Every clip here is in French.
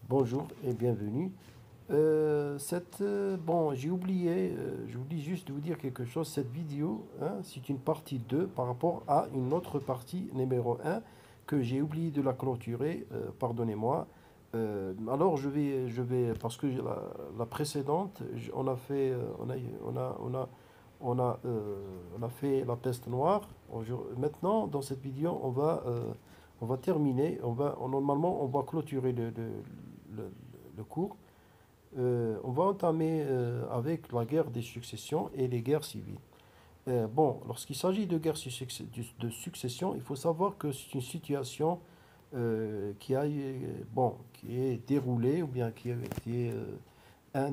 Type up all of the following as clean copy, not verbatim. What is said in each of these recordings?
Bonjour et bienvenue. Bon, j'oublie juste de vous dire quelque chose. Cette vidéo, hein, c'est une partie 2 par rapport à une autre partie numéro un que j'ai oublié de la clôturer. Pardonnez-moi. Parce que la précédente, on a fait, on a fait la peste noire. Maintenant, dans cette vidéo, on va terminer. Normalement, on va clôturer le- le cours. On va entamer avec la guerre des successions et les guerres civiles. Bon, lorsqu'il s'agit de de succession, il faut savoir que c'est une situation qui est déroulée ou bien qui est un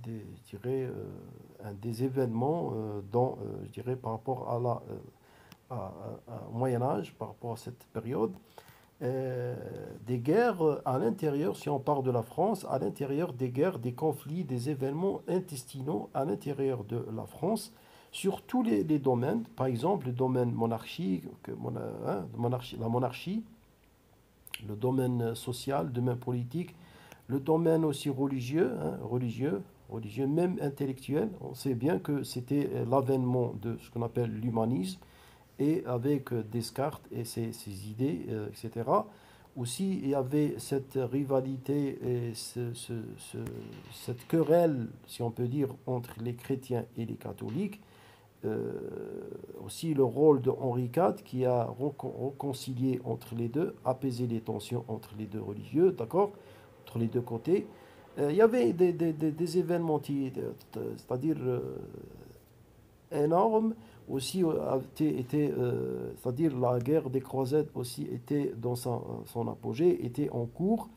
je dirais, un des événements je dirais, par rapport à au Moyen Âge, par rapport à cette période. Des guerres à l'intérieur, si on parle de la France, à l'intérieur des guerres, des conflits, des événements intestinaux à l'intérieur de la France, sur tous les domaines, par exemple le domaine monarchique, la monarchie, le domaine social, le domaine politique, le domaine aussi religieux, même intellectuel. On sait bien que c'était l'avènement de ce qu'on appelle l'humanisme, et avec Descartes et ses idées, etc. Aussi, il y avait cette rivalité et cette querelle, si on peut dire, entre les chrétiens et les catholiques. Euh, Aussi le rôle de Henri IV qui a réconcilié entre les deux, apaisé les tensions entre les deux religieux, d'accord, entre les deux côtés. Il y avait des événements, c'est-à-dire énorme aussi c'est-à-dire la guerre des croisades aussi était dans son apogée, était en cours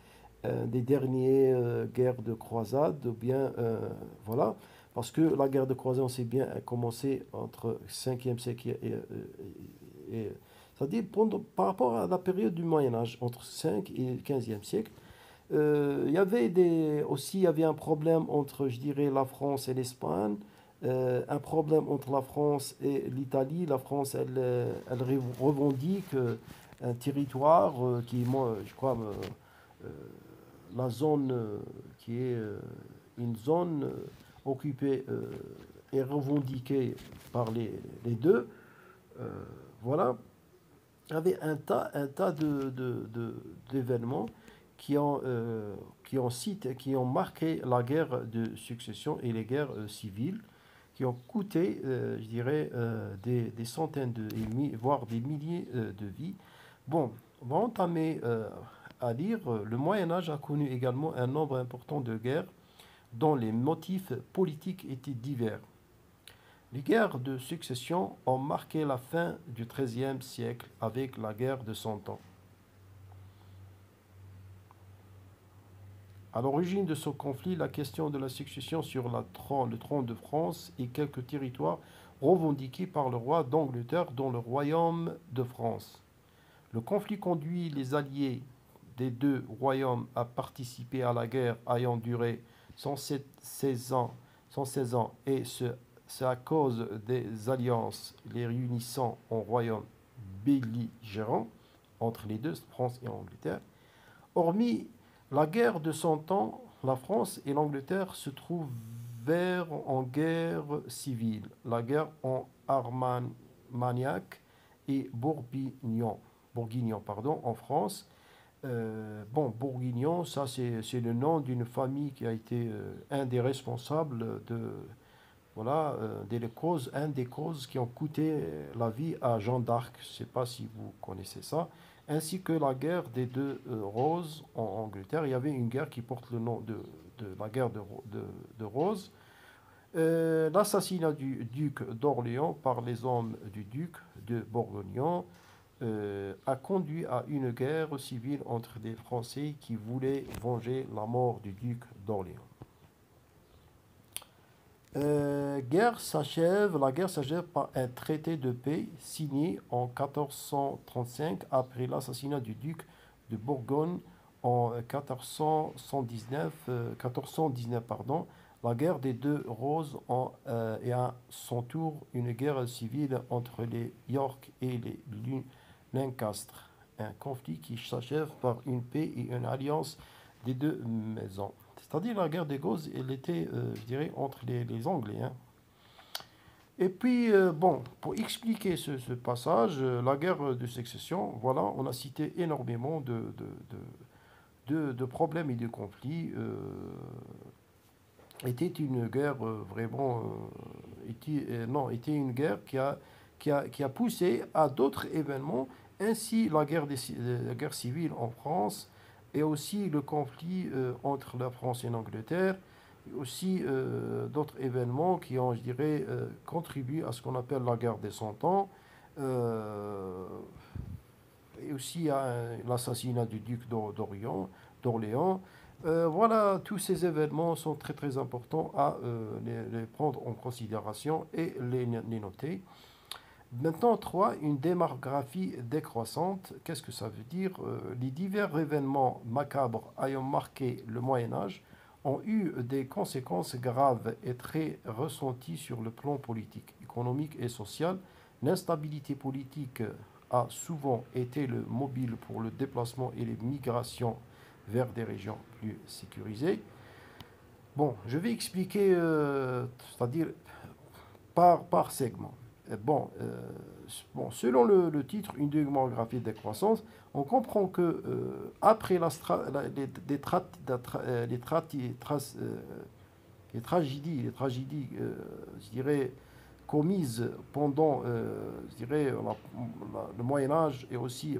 des dernières guerres de croisade, ou bien voilà, parce que la guerre de croisade, on sait bien, a commencé entre 5e siècle c'est-à-dire par rapport à la période du Moyen Âge, entre 5 et 15e siècle. Il y avait un problème entre, je dirais, la France et l'Espagne, un problème entre la France et l'Italie. La France, elle revendique un territoire qui, moi, je crois, la zone qui est une zone occupée et revendiquée par les deux. Euh, voilà. Il y avait un tas d'événements qui ont, qui ont marqué la guerre de succession et les guerres civiles, qui ont coûté, je dirais, des centaines voire des milliers de vies. Bon, on va entamer à lire. Le Moyen Âge a connu également un nombre important de guerres dont les motifs politiques étaient divers. Les guerres de succession ont marqué la fin du XIIIe siècle avec la guerre de Cent Ans. À l'origine de ce conflit, la question de la succession sur le trône de France et quelques territoires revendiqués par le roi d'Angleterre dans le royaume de France. Le conflit conduit les alliés des deux royaumes à participer à la guerre ayant duré 116 ans, 116 ans et c'est à cause des alliances les réunissant en royaumes belligérants entre les deux, France et Angleterre. Hormis la guerre de Cent Ans, la France et l'Angleterre se trouvèrent en guerre civile, la guerre en Armagnac et Bourguignon pardon, en France. Bon, Bourguignon, ça c'est le nom d'une famille qui a été un des responsables de, voilà, un des causes qui ont coûté la vie à Jeanne d'Arc, je ne sais pas si vous connaissez ça, ainsi que la guerre des deux roses en Angleterre. Il y avait une guerre qui porte le nom de la guerre de Rose. L'assassinat du duc d'Orléans par les hommes du duc de Bourgogne a conduit à une guerre civile entre des Français qui voulaient venger la mort du duc d'Orléans. La guerre s'achève par un traité de paix signé en 1435 après l'assassinat du duc de Bourgogne en 1419, pardon. La guerre des deux roses est à son tour une guerre civile entre les York et les Lancaster. un conflit qui s'achève par une paix et une alliance des deux maisons. C'est-à-dire la guerre des Gaules, elle était, je dirais, entre les Anglais, hein. Et puis, bon, pour expliquer ce passage, la guerre de succession, voilà, on a cité énormément de problèmes et de conflits. Était une guerre vraiment, était une guerre qui a poussé à d'autres événements, ainsi la guerre civile en France, et aussi le conflit entre la France et l'Angleterre, et aussi d'autres événements qui ont, je dirais, contribué à ce qu'on appelle la guerre des Cent Ans, euh, et aussi à l'assassinat du duc d'Orléans. Voilà, tous ces événements sont très très importants à les prendre en considération et les noter. Maintenant, 3, une démographie décroissante. Qu'est-ce que ça veut dire? Les divers événements macabres ayant marqué le Moyen Âge ont eu des conséquences graves et très ressenties sur le plan politique, économique et social. L'instabilité politique a souvent été le mobile pour le déplacement et les migrations vers des régions plus sécurisées. Bon, je vais expliquer, c'est-à-dire par segment. Bon, bon, selon le titre, une démographie de croissance, on comprend que après les tragédies, je dirais, commises pendant, je dirais, le Moyen Âge et aussi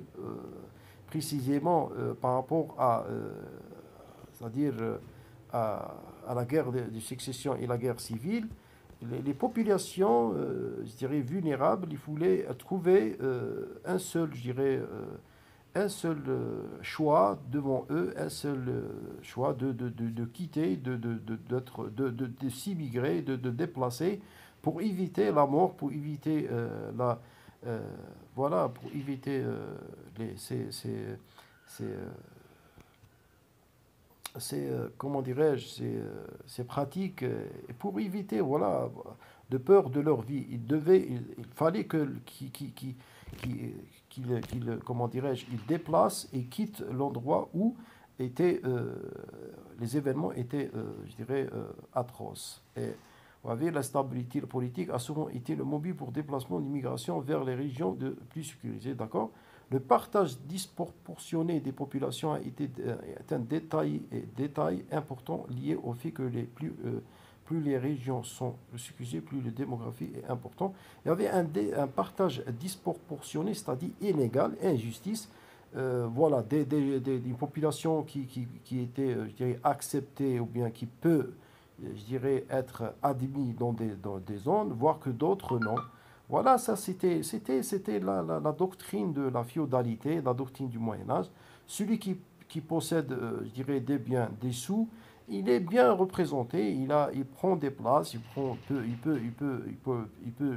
précisément par rapport à, c'est-à-dire à la guerre de succession et la guerre civile, les populations, je dirais, vulnérables, il fallait trouver un seul, je dirais, un seul choix devant eux, un seul choix de quitter, de s'immigrer, de déplacer pour éviter la mort, pour éviter euh, voilà, pour éviter ces, comment dirais-je, ces pratiques, et pour éviter, voilà, de peur de leur vie. Il fallait comment dirais-je, ils déplacent et quittent l'endroit où étaient, les événements étaient, je dirais, atroces. Et vous voyez, la stabilité politique a souvent été le mobile pour déplacement d'immigration vers les régions plus sécurisées, d'accord? Le partage disproportionné des populations est un détail important lié au fait que plus les régions sont sécurisées, plus la démographie est importante. Il y avait un partage disproportionné, c'est-à-dire inégal, injustice. Voilà, une population qui était, je dirais, acceptée ou bien qui peut, je dirais, être admis dans des zones, voire que d'autres non. Voilà, ça c'était la doctrine de la féodalité, la doctrine du Moyen Âge. Celui qui possède, je dirais, des biens, des sous, il est bien représenté, il prend des places,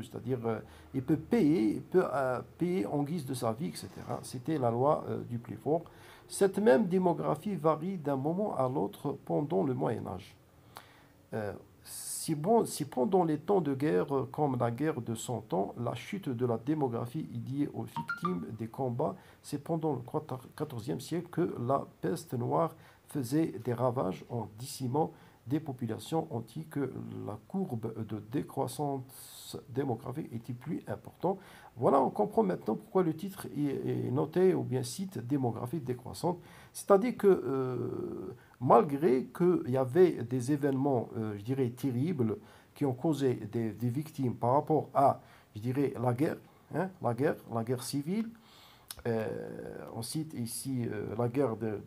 c'est-à-dire, il peut payer, payer en guise de sa vie, etc. C'était la loi du plus fort. Cette même démographie varie d'un moment à l'autre pendant le Moyen Âge. Si pendant les temps de guerre, comme la guerre de Cent Ans, la chute de la démographie est liée aux victimes des combats, c'est pendant le XIVe siècle que la peste noire faisait des ravages en décimant des populations antiques. La courbe de décroissance démographique était plus importante. Voilà, on comprend maintenant pourquoi le titre est noté ou bien cite démographie décroissante. C'est-à-dire que malgré qu'il y avait des événements, je dirais, terribles qui ont causé des victimes par rapport à, je dirais, la guerre, hein, la guerre civile. On cite ici la guerre de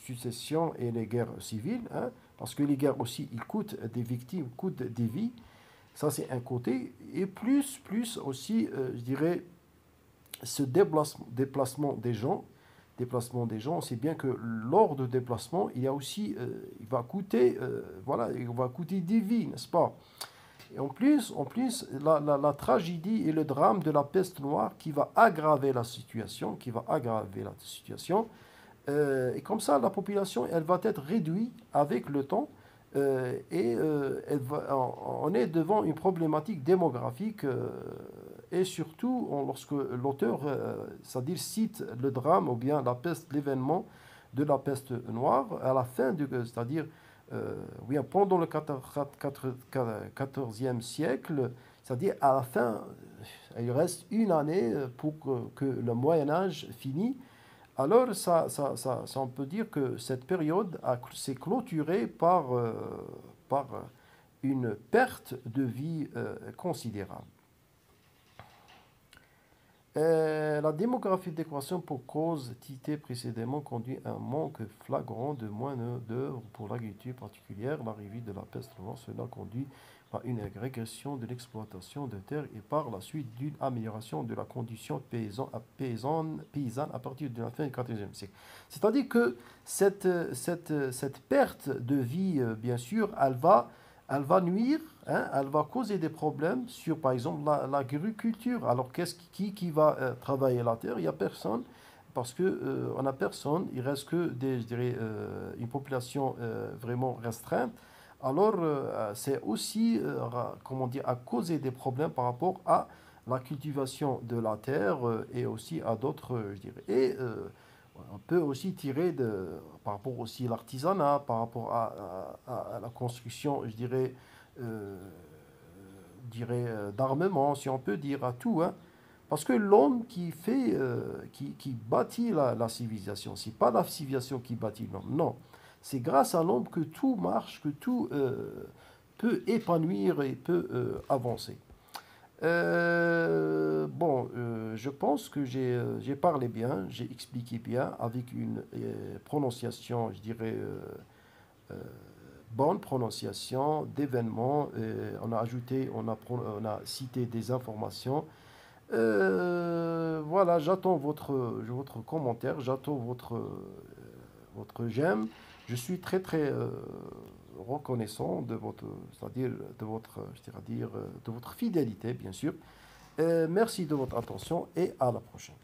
succession et les guerres civiles, hein, parce que les guerres aussi, ils coûtent des victimes, coûtent des vies. Ça, c'est un côté. Et plus aussi, je dirais, ce déplacement des gens, c'est bien que lors de déplacement, il y a aussi, il va coûter, voilà, il va coûter des vies, n'est-ce pas? Et en plus la tragédie et le drame de la peste noire qui va aggraver la situation, et comme ça, la population, elle va être réduite avec le temps, on est devant une problématique démographique et surtout lorsque l'auteur, c'est-à-dire cite le drame ou bien la peste, l'événement de la peste noire à la fin c'est-à-dire oui, pendant le 14e siècle, c'est-à-dire à la fin, il reste une année pour que le Moyen Âge finisse. Alors, on peut dire que cette période s'est clôturée par une perte de vie considérable. La démographie d'équation pour cause citée précédemment conduit à un manque flagrant de main-d'œuvre pour l'agriculture particulière. L'arrivée de la peste noire, cela conduit à une régression de l'exploitation de terres et par la suite d'une amélioration de la condition paysanne à partir de la fin du XIVe siècle. C'est-à-dire que cette perte de vie, bien sûr, elle va nuire, hein, elle va causer des problèmes sur, par exemple, l'agriculture. Alors, qui va travailler la terre? Il n'y a personne, parce que on n'a personne. Il reste que je dirais, une population vraiment restreinte. Alors, c'est aussi, comment dire, à causer des problèmes par rapport à la cultivation de la terre et aussi à d'autres, je dirais. Et on peut aussi tirer par rapport aussi à l'artisanat, par rapport à la construction, d'armement, si on peut dire, à tout, hein. Parce que l'homme qui bâtit la civilisation, c'est pas la civilisation qui bâtit l'homme, non. C'est grâce à l'homme que tout marche, que tout peut épanouir et peut avancer. Je pense que j'ai parlé bien, j'ai expliqué bien avec une prononciation, je dirais, euh, bonne prononciation d'événements. On a ajouté, on a cité des informations. Voilà, j'attends votre commentaire, j'attends votre j'aime. Je suis très très reconnaissant de votre, c'est-à-dire de votre, je dirais dire, de votre fidélité, bien sûr. Merci de votre attention et à la prochaine.